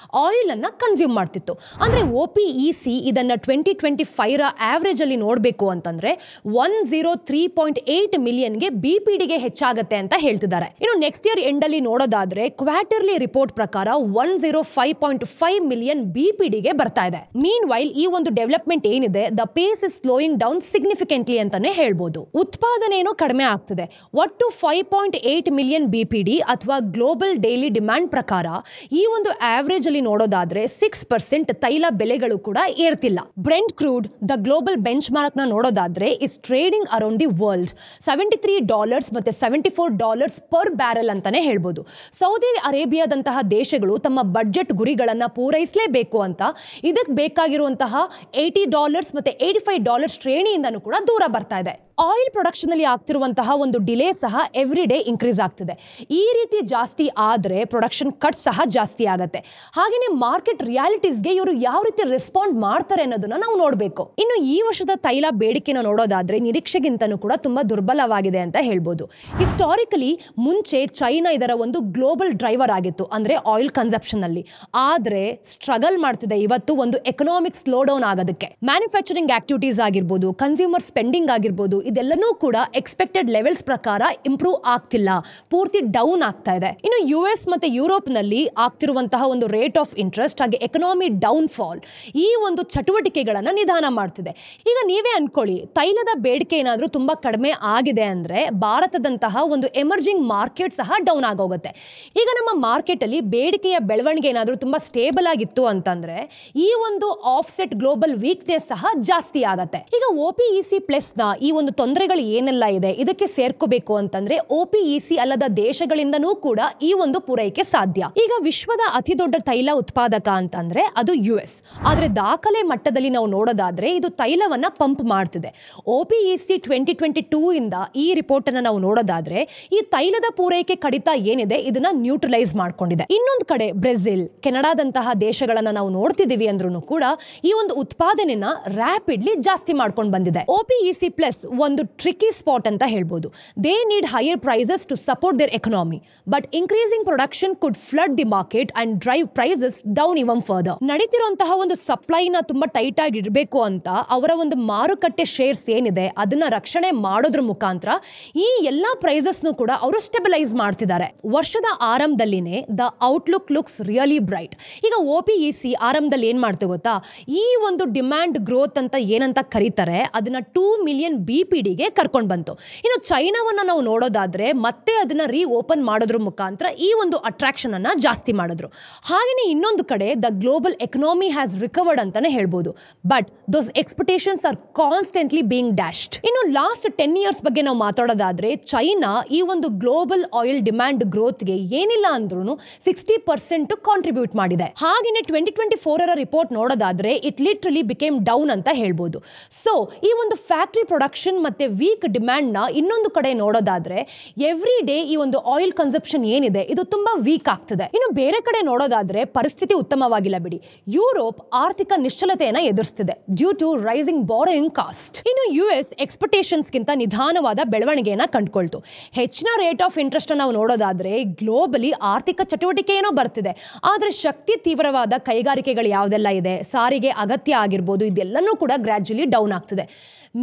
ಆಯಿಲ್ ಅನ್ನ ಕನ್ಸ್ಯೂಮ್ ಮಾಡ್ತಿತ್ತು. ಅಂದ್ರೆ OPEC ಇದನ್ನ 2025 ಆವರೇಜ್ ಅಲ್ಲಿ ನೋಡಬೇಕು ಅಂತಂದ್ರೆ 103.8 ಮಿಲಿಯನ್ಗೆ BPDಗೆ ಹೆಚ್ಚಾಗತ್ತೆ ಅಂತ ಹೇಳ್ತಿದ್ದಾರೆ. ಇನ್ನು ನೆಕ್ಸ್ಟ್ ಇಯರ್ ಎಂಡ್ ಅಲ್ಲಿ ನೋಡೋದಾದ್ರೆ ಕ್ವಾರ್ಟರ್ಲಿ ರಿಪೋರ್ಟ್ ಪ್ರಕಾರ 105.5 ಮಿಲಿಯನ್ BPDಗೆ ಬರ್ತಾ ಇದೆ. ಮೀನ್ ವೈಲ್ ಈ ಒಂದು ಡೆವಲಪ್ಮೆಂಟ್ ಏನಿದೆ the phase is slowing down significantly ಅಂತಾನೆ ಹೇಳ್ಬೋದು. ಉತ್ಪಾದನೆನೂ ಕಡಿಮೆ ಆಗ್ತಿದೆ. ಒಟ್ಟು 5.8 ಮಿಲಿಯನ್ BPD ಅಥವಾ ಗ್ಲೋಬಲ್ ಡೈಲಿ ಡಿಮ್ಯಾಂಡ್ ಪ್ರಕಾರ ಈ ಒಂದು ಆವರೇಜ್ ಅಲ್ಲಿ ನೋಡೋದಾದ್ರೆ 6% ತೈಲ ಬೆಲೆಗಳು ಕೂಡ ಏರ್ತಿಲ್ಲ. Brent crude the global benchmark ನ ನೋಡೋದಾದ್ರೆ is trading around the world $73 ಮತ್ತೆ $74 ಪರ್ ಬ್ಯಾರೆಲ್ ಅಂತಾನೆ ಹೇಳ್ಬೋದು. ಸೌದಿ ಅರೇಬಿಯಾದಂತಹ ದೇಶಗಳು ತಮ್ಮ ಬಡ್ಜೆಟ್ ಗುರಿಗಳನ್ನ ಪೂರೈಸಲೇಬೇಕು ಅಂತ ಇದಕ್ಕೆ ಬೇಕಾಗಿರುವಂತಹ $80 ಮತ್ತೆ $85 ಶ್ರೇಣಿಯಿಂದನೂ ಕೂಡ ದೂರ ಬರ್ತಾ ಇದೆ. ಆಯಿಲ್ ಪ್ರೊಡಕ್ಷನ್ ಅಲ್ಲಿ ಆಗ್ತಿರುವಂತಹ ಒಂದು ಡಿಲೇ ಸಹ ಎವ್ರಿ ಡೇ ಇನ್ಕ್ರೀಸ್ ಆಗ್ತಿದೆ. ಈ ರೀತಿ ಜಾಸ್ತಿ ಆದ್ರೆ ಪ್ರೊಡಕ್ಷನ್ ಕಟ್ ಸಹ ಜಾಸ್ತಿ ಆಗುತ್ತೆ. ಹಾಗೇನೆ ಮಾರ್ಕೆಟ್ ರಿಯಾಲಿಟೀಸ್ಗೆ ಇವರು ಯಾವ ರೀತಿ ರೆಸ್ಪಾಂಡ್ ಮಾಡ್ತಾರೆ ಅನ್ನೋದನ್ನ ನಾವು ನೋಡಬೇಕು. ಇನ್ನು ಈ ವರ್ಷದ ತೈಲ ಬೇಡಿಕೆನ ನೋಡೋದಾದ್ರೆ ನಿರೀಕ್ಷೆಗಿಂತನೂ ಕೂಡ ತುಂಬಾ ದುರ್ಬಲವಾಗಿದೆ ಅಂತ ಹೇಳ್ಬೋದು. ಹಿಸ್ಟಾರಿಕಲಿ ಮುಂಚೆ ಚೈನಾ ಇದರ ಒಂದು ಗ್ಲೋಬಲ್ ಡ್ರೈವರ್ ಆಗಿತ್ತು ಅಂದ್ರೆ ಆಯಿಲ್ ಕನ್ಸಂಪ್ಷನ್ ಅಲ್ಲಿ. ಆದ್ರೆ ಸ್ಟ್ರಗಲ್ ಮಾಡ್ತಿದೆ ಇವತ್ತು ಒಂದು ಎಕನಾಮಿಕ್ ಸ್ಲೋ ಡೌನ್ ಆಗೋದಕ್ಕೆ. ಮ್ಯಾನುಫ್ಯಾಕ್ಚರಿಂಗ್ ಆಕ್ಟಿವಿಟೀಸ್ ಆಗಿರ್ಬೋದು, ಕನ್ಸ್ಯೂಮರ್ ಸ್ಪೆಂಡಿಂಗ್ ಆಗಿರ್ಬೋದು, ಇದೆಲ್ಲನೂ ಕೂಡ ಎಕ್ಸ್ಪೆಕ್ಟೆಡ್ ಲೆವೆಲ್ಸ್ ಪ್ರಕಾರ ಇಂಪ್ರೂವ್ ಆಗ್ತಿಲ್ಲ, ಪೂರ್ತಿ ಡೌನ್ ಆಗ್ತಾ ಇದೆ. ಇನ್ನು US ಮತ್ತೆ ಯುರೋಪ್ ನಲ್ಲಿ ಆಗ್ತಿರುವಂತಹ ಒಂದು ರೇಟ್ ಆಫ್ ಇಂಟ್ರೆಸ್ಟ್ ಹಾಗೆ ಎಕನಾಮಿ ಡೌನ್ ಫಾಲ್ ಈ ಒಂದು ಚಟುವಟಿಕೆಗಳನ್ನ ನಿಧಾನ ಮಾಡ್ತಿದೆ. ಈಗ ನೀವೇ ಅನ್ಕೊಳ್ಳಿ, ತೈಲದ ಬೇಡಿಕೆ ಏನಾದ್ರೂ ತುಂಬಾ ಕಡಿಮೆ ಆಗಿದೆ ಅಂದ್ರೆ ಭಾರತದಂತಹ ಒಂದು ಎಮರ್ಜಿಂಗ್ ಮಾರ್ಕೆಟ್ ಸಹ ಡೌನ್ ಆಗೋಗುತ್ತೆ. ಈಗ ನಮ್ಮ ಮಾರ್ಕೆಟ್ ಅಲ್ಲಿ ಬೇಡಿಕೆಯ ಬೆಳವಣಿಗೆ ಏನಾದ್ರೂ ತುಂಬಾ ಸ್ಟೇಬಲ್ ಆಗಿತ್ತು ಅಂತಂದ್ರೆ ಈ ಒಂದು ಆಫ್ಸೆಟ್ ಗ್ಲೋಬಲ್ ವೀಕ್ನೆಸ್ ಸಹ ಜಾಸ್ತಿ ಆಗತ್ತೆ. ಈಗ OPEC ಪ್ಲಸ್ ನ ಈ ಒಂದು ತೊಂದರೆಗಳು ಏನೆಲ್ಲ ಇದೆ ಇದಕ್ಕೆ ಸೇರ್ಕೋಬೇಕು ಅಂತಂದ್ರೆ OPEC ಅಲ್ಲದ ದೇಶಗಳಿಂದನೂ ಕೂಡ ಈ ಒಂದು ಪೂರೈಕೆ ಸಾಧ್ಯ. ಈಗ ವಿಶ್ವದ ಅತಿ ದೊಡ್ಡ ತೈಲ ಉತ್ಪಾದಕ ಅಂತಂದ್ರೆ ಅದು US. ಆದ್ರೆ ದಾಖಲೆ ಮಟ್ಟದಲ್ಲಿ ನಾವು ನೋಡೋದಾದ್ರೆ ಇದು ತೈಲವನ್ನ ಪಂಪ್ ಮಾಡ್ತಿದೆ. OPEC 2022 ಇಂದ ಈ ರಿಪೋರ್ಟ್ ಅನ್ನ ನಾವು ನೋಡೋದಾದ್ರೆ ಈ ತೈಲದ ಪೂರೈಕೆ ಕಡಿತ ಏನಿದೆ ಇದನ್ನ ನ್ಯೂಟ್ರಲೈಸ್ ಮಾಡ್ಕೊಂಡಿದೆ. ಇನ್ನೊಂದು ಕಡೆ ಬ್ರೆಜಿಲ್, ಕೆನಡಾದಂತಹ ದೇಶಗಳನ್ನ ನಾವು ನೋಡ್ತಿದೀವಿ ಅಂದ್ರೂ ಕೂಡ ಈ ಒಂದು ಉತ್ಪಾದನೆನ ರ್ಯಾಪಿಡ್ಲಿ ಜಾಸ್ತಿ ಮಾಡ್ಕೊಂಡು ಬಂದಿದೆ. OPEC ಪ್ಲಸ್ ಒಂದು ಟ್ರಿಕಿ ಸ್ಪಾಟ್ ಅಂತ ಹೇಳ್ಬೋದು. They need higher prices to support their economy, but increasing production could flood the market and drive prices down even further. ನಡೀತಿರುವಂತಹ ಒಂದು ಸಪ್ಲೈನ ತುಂಬಾ ಟೈಟ್ ಆಗಿ ಇಡಬೇಕು ಅಂತ ಅವರ ಒಂದು ಮಾರುಕಟ್ಟೆ ಶೇರ್ಸ್ ಏನಿದೆ ಅದನ್ನ ರಕ್ಷಣೆ ಮಾಡೋದ್ರ ಮುಖಾಂತರ ಈ ಎಲ್ಲಾ ಪ್ರೈಸಸ್ ಕೂಡ ಅವರು ಸ್ಟೆಬಿಲೈಸ್ ಮಾಡ್ತಿದ್ದಾರೆ. ವರ್ಷದ ಆರಂಭದಲ್ಲಿನೇ the outlook looks really bright. ಈಗ OPEC ಆರಂಭದಲ್ಲಿ ಏನ್ ಮಾಡ್ತೇವೆ ಗೊತ್ತಾ, ಈ ಒಂದು ಡಿಮ್ಯಾಂಡ್ ಗ್ರೋತ್ ಅಂತ ಏನಂತ ಕರೀತಾರೆ ಅದನ್ನ 2 ಮಿಲಿಯನ್ BPDಗೆ ಕರ್ಕೊಂಡು ಬಂತು. ಇನ್ನು ಚೈನಾವನ್ನ ನಾವು ನೋಡೋದಾದ್ರೆ ಮತ್ತೆ ಅದನ್ನ ರೀ ಓಪನ್ ಮಾಡೋದ್ರ ಮುಖಾಂತರ ಈ ಒಂದು ಅಟ್ರಾಕ್ಷನ್ ಅನ್ನ ಜಾಸ್ತಿ ಮಾಡಿದ್ರು. ಹಾಗೇನೆ ಇನ್ನೊಂದು ಕಡೆ the global economy has recovered ಅಂತಾನೆ ಹೇಳ್ಬೋದು. But those expectations are constantly being dashed. ಇನ್ನು ಲಾಸ್ಟ್ 10 ಇಯರ್ಸ್ ಬಗ್ಗೆ ನಾವು ಮಾತಾಡೋದಾದ್ರೆ ಚೈನಾ ಈ ಒಂದು ಗ್ಲೋಬಲ್ ಆಯಿಲ್ ಡಿಮ್ಯಾಂಡ್ ಗ್ರೋತ್ಗೆ ಏನಿಲ್ಲ ಅಂದ್ರೂ 60% ಕಾಂಟ್ರಿಬ್ಯೂಟ್ ಮಾಡಿದೆ. ಹಾಗೇನೆ 2024 ರಿಪೋರ್ಟ್ ನೋಡೋದಾದ್ರೆ ಇಟ್ ಲಿಟ್ರಲಿ ಬಿಕೇಮ್ ಡೌನ್ ಅಂತ ಹೇಳ್ಬೋದು. ಸೊ ಈ ಒಂದು ಫ್ಯಾಕ್ಟರಿ ಪ್ರೊಡಕ್ಷನ್ ಮತ್ತೆ ವೀಕ್ ಡಿಮ್ಯಾಂಡ್ ನ ಇನ್ನೊಂದು ಕಡೆ ನೋಡೋದಾದ್ರೆ ಎವ್ರಿ ಡೇ ಈ ಒಂದು ಆಯಿಲ್ ಕನ್ಸಂಪ್ಷನ್ ಏನಿದೆ ಇದು ತುಂಬಾ ವೀಕ್ ಆಗ್ತಿದೆ. ಇನ್ನು ಬೇರೆ ಕಡೆ ನೋಡೋದಾದ್ರೆ ಪರಿಸ್ಥಿತಿ ಉತ್ತಮವಾಗಿಲ್ಲ ಬಿಡಿ. ಯುರೋಪ್ ಆರ್ಥಿಕ ನಿಶ್ಚಲತೆಯನ್ನ ಎದುರಿಸ್ತಿದೆ due to rising borrowing cost. ಇನ್ನು US ಎಕ್ಸ್ಪೆಕ್ಟೇಷನ್ಸ್ ಗಿಂತ ನಿಧಾನವಾದ ಬೆಳವಣಿಗೆಯನ್ನ ಕಂಡುಕೊಳ್ತು. ಹೆಚ್ಚಿನ ರೇಟ್ ಆಫ್ ಇಂಟ್ರೆಸ್ಟ್ ನಾವು ನೋಡೋದಾದ್ರೆ ಗ್ಲೋಬಲಿ ಆರ್ಥಿಕ ಚಟುವಟಿಕೆ ಏನೋ ಬರ್ತಿದೆ, ಆದ್ರೆ ಶಕ್ತಿ ತೀವ್ರವಾದ ಕೈಗಾರಿಕೆಗಳು ಯಾವ್ದೆಲ್ಲ ಇದೆ, ಸಾರಿಗೆ ಅಗತ್ಯ ಆಗಿರ್ಬೋದು, ಇದೆಲ್ಲನೂ ಕೂಡ ಗ್ರಾಜುಯಲಿ ಡೌನ್ ಆಗ್ತಿದೆ.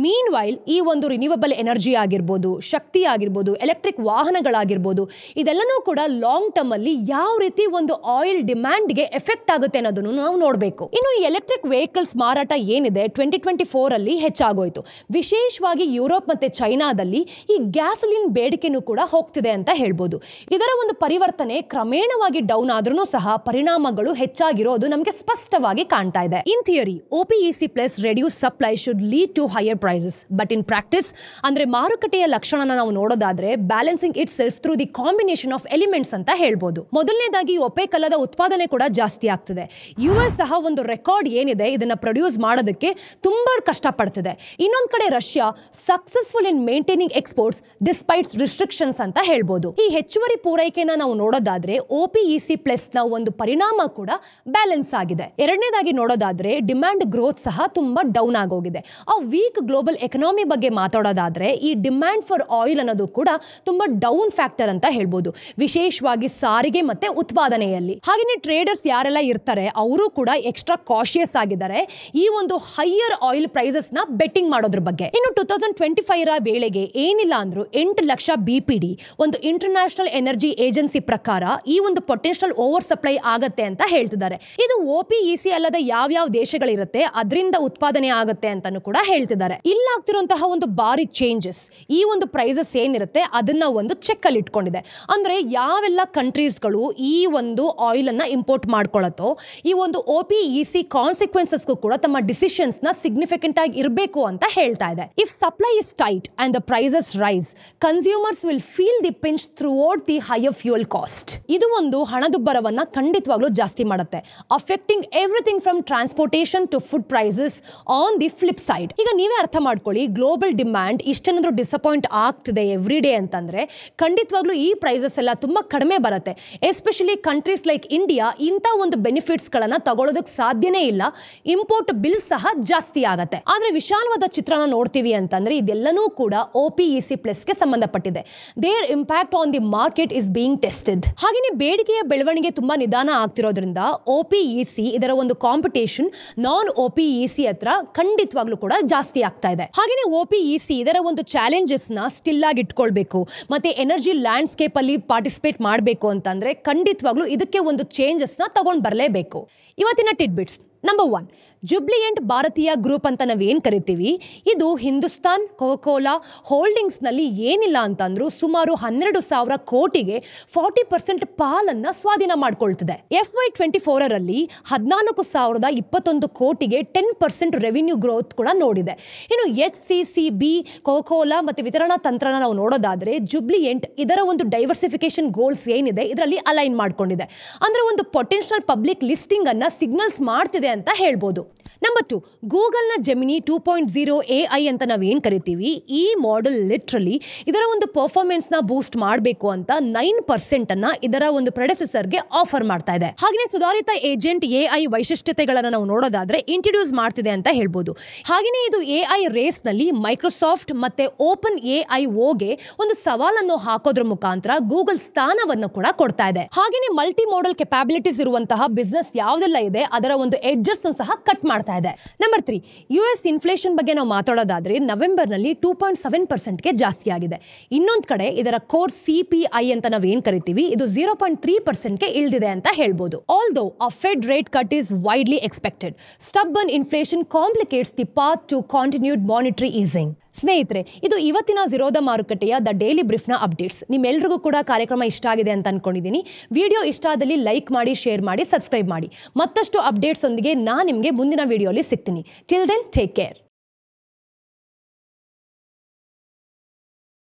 ಮೀನ್ ವೈಲ್ ಈ ಒಂದು ರಿನ್ಯೂವಬಲ್ ಎನರ್ಜಿ ಆಗಿರ್ಬೋದು, ಶಕ್ತಿ ಆಗಿರ್ಬೋದು, ಎಲೆಕ್ಟ್ರಿಕ್ ವಾಹನಗಳಾಗಿರ್ಬೋದು, ಇದೆಲ್ಲನೂ ಕೂಡ ಲಾಂಗ್ ಟರ್ಮ್ ಅಲ್ಲಿ ಯಾವ ರೀತಿ ಒಂದು ಆಯಿಲ್ ಡಿಮ್ಯಾಂಡ್ಗೆ ಎಫೆಕ್ಟ್ ಆಗುತ್ತೆ ಅನ್ನೋದನ್ನು ನಾವು ನೋಡಬೇಕು. ಇನ್ನು ಈ ಎಲೆಕ್ಟ್ರಿಕ್ ವೆಹಿಕಲ್ಸ್ ಮಾರಾಟ ಏನಿದೆ 2024 ಅಲ್ಲಿ ಹೆಚ್ಚಾಗೋಯ್ತು. ವಿಶೇಷವಾಗಿ ಯುರೋಪ್ ಮತ್ತೆ ಚೈನಾದಲ್ಲಿ ಈ ಗ್ಯಾಸೋಲಿನ್ ಬೇಡಿಕೆನೂ ಕೂಡ ಹೋಗ್ತಿದೆ ಅಂತ ಹೇಳ್ಬೋದು. ಇದರ ಒಂದು ಪರಿವರ್ತನೆ ಕ್ರಮೇಣವಾಗಿ ಡೌನ್ ಆದ್ರೂ ಸಹ ಪರಿಣಾಮಗಳು ಹೆಚ್ಚಾಗಿರೋದು ನಮಗೆ ಸ್ಪಷ್ಟವಾಗಿ ಕಾಣ್ತಾ ಇದೆ. In theory OPEC plus reduce supply should lead to higher prices, but in practice practice ಅಂದರೆ ಮಾರುಕಟ್ಟೆಯ ಲಕ್ಷಣನ ನಾವು ನೋಡೋದಾದ್ರೆ balancing itself through the combination of elements ಅಂತ ಹೇಳ್ಬೋದು. ಮೊದಲನೇದಾಗಿ ಒಪೆಕ್ ಅಲ್ಲದ ಉತ್ಪಾದನೆ ಕೂಡ ಜಾಸ್ತಿ ಆಗ್ತಿದೆ. US ಸಹ ಒಂದು ರೆಕಾರ್ಡ್ ಏನಿದೆ ಇದನ್ನ ಪ್ರೊಡ್ಯೂಸ್ ಮಾಡೋದಕ್ಕೆ ತುಂಬಾ ಕಷ್ಟಪಡ್ತಿದೆ. ಇನ್ನೊಂದು ಕಡೆ Russia successful in maintaining exports despites restrictions ಅಂತ ಹೇಳ್ಬೋದು. ಈ ಹೆಚ್ಚುವರಿ ಪೂರೈಕೆನ ನಾವು ನೋಡೋದಾದ್ರೆ OPEC ಪ್ಲಸ್ ನ ಒಂದು ಪರಿಣಾಮ ಕೂಡ ಬ್ಯಾಲೆನ್ಸ್ ಆಗಿದೆ. ಎರಡನೇದಾಗಿ ನೋಡೋದಾದ್ರೆ ಡಿಮ್ಯಾಂಡ್ ಗ್ರೋತ್ ಸಹ ತುಂಬಾ ಡೌನ್ ಆಗೋಗಿದೆ. ಆ ವೀಕ್ ಗ್ಲೋಬಲ್ ಎಕನಾಮಿ ಬಗ್ಗೆ ಮಾತಾಡೋದಾದ್ರೆ ಈ ಡಿಮ್ಯಾಂಡ್ ಫಾರ್ ಆಯಿಲ್ ಅನ್ನೋದು ಕೂಡ ತುಂಬಾ ಡೌನ್ ಫ್ಯಾಕ್ಟರ್ ಅಂತ ಹೇಳ್ಬೋದು, ವಿಶೇಷವಾಗಿ ಸಾರಿಗೆ ಮತ್ತೆ ಉತ್ಪಾದನೆಯಲ್ಲಿ. ಹಾಗೆಯೇ ಟ್ರೇಡರ್ಸ್ ಯಾರೆಲ್ಲ ಇರ್ತಾರೆ ಅವರು ಕೂಡ ಎಕ್ಸ್ಟ್ರಾ ಕಾಶಿಯಸ್ ಆಗಿದ್ದಾರೆ ಈ ಒಂದು ಹೈಯರ್ ಆಯಿಲ್ ಪ್ರೈಸಸ್ ನ ಬೆಟ್ಟಿಂಗ್ ಮಾಡೋದ್ರ ಬಗ್ಗೆ. ಇನ್ನು 2025 ರ ವೇಳೆಗೆ ಏನಿಲ್ಲ ಅಂದ್ರೂ 8 ಲಕ್ಷ BPD ಒಂದು ಇಂಟರ್ನ್ಯಾಷನಲ್ ಎನರ್ಜಿ ಏಜೆನ್ಸಿ ಪ್ರಕಾರ ಈ ಒಂದು ಪೊಟೆನ್ಷಿಯಲ್ ಓವರ್ ಸಪ್ಲೈ ಆಗತ್ತೆ ಅಂತ ಹೇಳ್ತಿದ್ದಾರೆ. ಇದು OPEC ಅಲ್ಲದ ಯಾವ್ಯಾವ ದೇಶಗಳಿರುತ್ತೆ ಅದರಿಂದ ಉತ್ಪಾದನೆ ಆಗುತ್ತೆ ಅಂತಾನು ಕೂಡ ಹೇಳ್ತಿದ್ದಾರೆ. ಇಲ್ಲಾಗ್ತಿರುವಂತಹ ಒಂದು ಬಾರಿ ಚೇಂಜಸ್ ಈ ಒಂದು ಪ್ರೈಸಸ್ ಏನಿರುತ್ತೆ ಅದನ್ನ ಒಂದು ಚೆಕ್ ಅಲ್ಲಿ ಇಟ್ಕೊಂಡಿದೆ. ಅಂದ್ರೆ ಯಾವೆಲ್ಲ ಕಂಟ್ರೀಸ್ಗಳು ಈ ಒಂದು ಆಯಿಲ್ ಅನ್ನ ಇಂಪೋರ್ಟ್ ಮಾಡ್ಕೊಳ್ಳುತ್ತೋ ಈ ಒಂದು OPEC ಕಾನ್ಸಿಕ್ವೆನ್ಸಸ್ಗೂ ಕೂಡ ತಮ್ಮ ಡಿಸಿಷನ್ಸ್ ನ ಸಿಗ್ನಿಫಿಕೆಂಟ್ ಆಗಿ ಇರಬೇಕು ಅಂತ ಹೇಳ್ತಾ ಇದೆ. If supply is tight and the prices rise consumers will feel the pinch throughout the higher fuel cost. ಇದು ಒಂದು ಹಣದುಬ್ಬರವನ್ನ ಖಂಡಿತವಾಗ್ಲೂ ಜಾಸ್ತಿ ಮಾಡುತ್ತೆ, affecting everything from transportation to food prices on the flip side. ಈಗ ನೀವೇ ಅರ್ಥ ಮಾಡ್ಕೊಳ್ಳಿ, ಗ್ಲೋಬಲ್ ಡಿಮ್ಯಾಂಡ್ ಇಷ್ಟೇನಾದ್ರೂ ಡಿಸಪಾಯಿಂಟ್ ಆಗ್ತಿದೆ ಎವ್ರಿ ಡೇ ಅಂತಂದ್ರೆ ಖಂಡಿತವಾಗ್ಲೂ ಈ ಪ್ರೈಸಸ್ ಎಲ್ಲ ತುಂಬಾ ಕಡಿಮೆ ಬರುತ್ತೆ. ಎಸ್ಪೆಷಲಿ ಕಂಟ್ರೀಸ್ ಲೈಕ್ ಇಂಡಿಯಾ ಇಂಥ ಒಂದು ಬೆನಿಫಿಟ್ಸ್ ಗಳನ್ನ ತಗೊಳ್ಳೋದಕ್ಕೆ ಸಾಧ್ಯನೇ ಇಲ್ಲ. ಇಂಪೋರ್ಟ್ ಬಿಲ್ ಸಹ ಜಾಸ್ತಿ ಆಗತ್ತೆ. ಆದ್ರೆ ವಿಶಾಲವಾದ ಚಿತ್ರನ ನೋಡ್ತೀವಿ ಅಂತಂದ್ರೆ ಇದೆಲ್ಲನೂ ಕೂಡ OPEC ಪ್ಲಸ್ ಗೆ ಸಂಬಂಧಪಟ್ಟಿದೆ. Their impact on the market is being tested. ಹಾಗೆಯೇ ಬೇಡಿಕೆಯ ಬೆಳವಣಿಗೆ ತುಂಬಾ ನಿಧಾನ ಆಗ್ತಿರೋದ್ರಿಂದ OPEC ಇದರ ಒಂದು ಕಾಂಪಿಟೇಷನ್ ನಾನ್ OPEC ಹತ್ರ ಖಂಡಿತವಾಗ್ಲೂ ಕೂಡ ಜಾಸ್ತಿ ಆಗ್ತಾ ಇದೆ. ಹಾಗೆಯೇ OPEC ಇದರ ಒಂದು ಚಾಲೆಂಜಸ್ ನ ಸ್ಟಿಲ್ ಆಗಿ ಇಟ್ಕೊಳ್ಬೇಕು ಮತ್ತೆ ಎನರ್ಜಿ ಲ್ಯಾಂಡ್ಸ್ಕೇಪ್ ಅಲ್ಲಿ ಪಾರ್ಟಿಸಿಪೇಟ್ ಮಾಡಬೇಕು ಅಂತಂದ್ರೆ ಖಂಡಿತವಾಗ್ಲೂ ಇದಕ್ಕೆ ಒಂದು ಚೇಂಜಸ್ ನ ತಗೊಂಡ್ ಬರಲೇಬೇಕು. ಇವತ್ತಿನ ಟಿಡ್ಬಿಟ್ಸ್ ನಂಬರ್ 1, ಜುಬ್ಲಿಯಂಟ್ ಭಾರತೀಯ ಗ್ರೂಪ್ ಅಂತ ನಾವೇನು ಕರಿತೀವಿ ಇದು ಹಿಂದೂಸ್ತಾನ್ ಕೋಕೋಲಾ ಹೋಲ್ಡಿಂಗ್ಸ್ ನಲ್ಲಿ ಏನಿಲ್ಲ ಅಂತಂದ್ರೂ ಸುಮಾರು 12,000 ಕೋಟಿಗೆ 40% ಪಾಲನ್ನ ಸ್ವಾಧೀನ ಮಾಡ್ಕೊಳ್ತಿದೆ. FY24 ರಲ್ಲಿ 14,021 ಕೋಟಿಗೆ 10% ರೆವಿನ್ಯೂ ಗ್ರೋತ್ ಕೂಡ ನೋಡಿದೆ. ಇನ್ನು HCCB ಕೋಕೋಲಾ ಮತ್ತೆ ವಿತರಣಾ ತಂತ್ರನ ನಾವು ನೋಡೋದಾದ್ರೆ ಜುಬ್ಲಿಯಂಟ್ ಇದರ ಒಂದು ಡೈವರ್ಸಿಫಿಕೇಶನ್ ಗೋಲ್ಸ್ ಏನಿದೆ ಇದರಲ್ಲಿ ಅಲೈನ್ ಮಾಡ್ಕೊಂಡಿದೆ. ಅಂದ್ರೆ ಒಂದು ಪೊಟೆನ್ಷಿಯಲ್ ಪಬ್ಲಿಕ್ ಲಿಸ್ಟಿಂಗ್ ಅನ್ನ ಸಿಗ್ನಲ್ಸ್ ಮಾಡ್ತಿದೆ ಅಂತ ಹೇಳ್ಬೋದು. ನಂಬರ್ 2, ಗೂಗಲ್ನ ಜೆಮಿನಿ 2.0 AI ಅಂತ ನಾವೇನು ಕರಿತೀವಿ ಈ ಮಾಡೆಲ್ ಲಿಟ್ರಲಿ ಇದರ ಒಂದು ಪರ್ಫಾರ್ಮೆನ್ಸ್ನ ಬೂಸ್ಟ್ ಮಾಡಬೇಕು ಅಂತ 9% ಅನ್ನ ಇದರ ಒಂದು ಪ್ರೆಡೆಸೆಸರ್ಗೆ ಆಫರ್ ಮಾಡ್ತಾ ಇದೆ. ಹಾಗೆಯೇ ಸುಧಾರಿತ ಏಜೆಂಟ್ AI ವೈಶಿಷ್ಟ್ಯತೆಗಳನ್ನು ನಾವು ನೋಡೋದಾದ್ರೆ ಇಂಟ್ರೊಡ್ಯೂಸ್ ಮಾಡ್ತಿದೆ ಅಂತ ಹೇಳ್ಬೋದು. ಹಾಗೆಯೇ ಇದು AI ರೇಸ್ ನಲ್ಲಿ ಮೈಕ್ರೋಸಾಫ್ಟ್ ಮತ್ತೆ ಓಪನ್ AIOಗೆ ಒಂದು ಸವಾಲನ್ನು ಹಾಕೋದ್ರ ಮುಖಾಂತರ ಗೂಗಲ್ ಸ್ಥಾನವನ್ನು ಕೂಡ ಕೊಡ್ತಾ ಇದೆ. ಹಾಗೆಯೇ ಮಲ್ಟಿ ಮೋಡಲ್ ಕೆಪಾಬಿಲಿಟೀಸ್ ಇರುವಂತಹ ಬಿಸ್ನೆಸ್ ಯಾವುದೆಲ್ಲ ಇದೆ ಅದರ ಒಂದು ಎಡ್ಜಸ್ ಸಹ ಕಟ್ ಮಾಡ್ತಾ ಇದೆ. ನಂಬರ್ 3, US ಇನ್ಫ್ಲೇಷನ್ ಬಗ್ಗೆ ನಾವು ಮಾತಾಡೋದಾದ್ರೆ ನವೆಂಬರ್ ನಲ್ಲಿ 2.7% ಗೆ ಜಾಸ್ತಿ ಆಗಿದೆ. ಇನ್ನೊಂದು ಕಡೆ ಇದರ ಕೋರ್ CPI ಅಂತ ನಾವೇನ್ ಕರಿತೀವಿ ಇದು 0.3% ಗೆ ಇಳಿದಿದೆ ಅಂತ ಹೇಳ್ಬೋದು. Although a Fed rate cut is widely expected, stubborn inflation complicates the path to continued monetary easing. ಸ್ನೇಹಿತರೆ, ಇದು ಇವತ್ತಿನ ಝೀರೋದ ಮಾರುಕಟ್ಟೆಯ ದ ಡೈಲಿ ಬ್ರೀಫ್ನ ಅಪ್ಡೇಟ್ಸ್. ನಿಮ್ಮೆಲ್ಲರಿಗೂ ಕೂಡ ಕಾರ್ಯಕ್ರಮ ಇಷ್ಟ ಆಗಿದೆ ಅಂತ ಅನ್ಕೊಂಡಿದ್ದೀನಿ. ವಿಡಿಯೋ ಇಷ್ಟ ಆದಲ್ಲಿ ಲೈಕ್ ಮಾಡಿ, ಶೇರ್ ಮಾಡಿ, ಸಬ್ಸ್ಕ್ರೈಬ್ ಮಾಡಿ. ಮತ್ತಷ್ಟು ಅಪ್ಡೇಟ್ಸ್ ಒಂದಿಗೆ ನಾನು ನಿಮಗೆ ಮುಂದಿನ ವಿಡಿಯೋಲಿ ಸಿಗ್ತೀನಿ. Till then take care.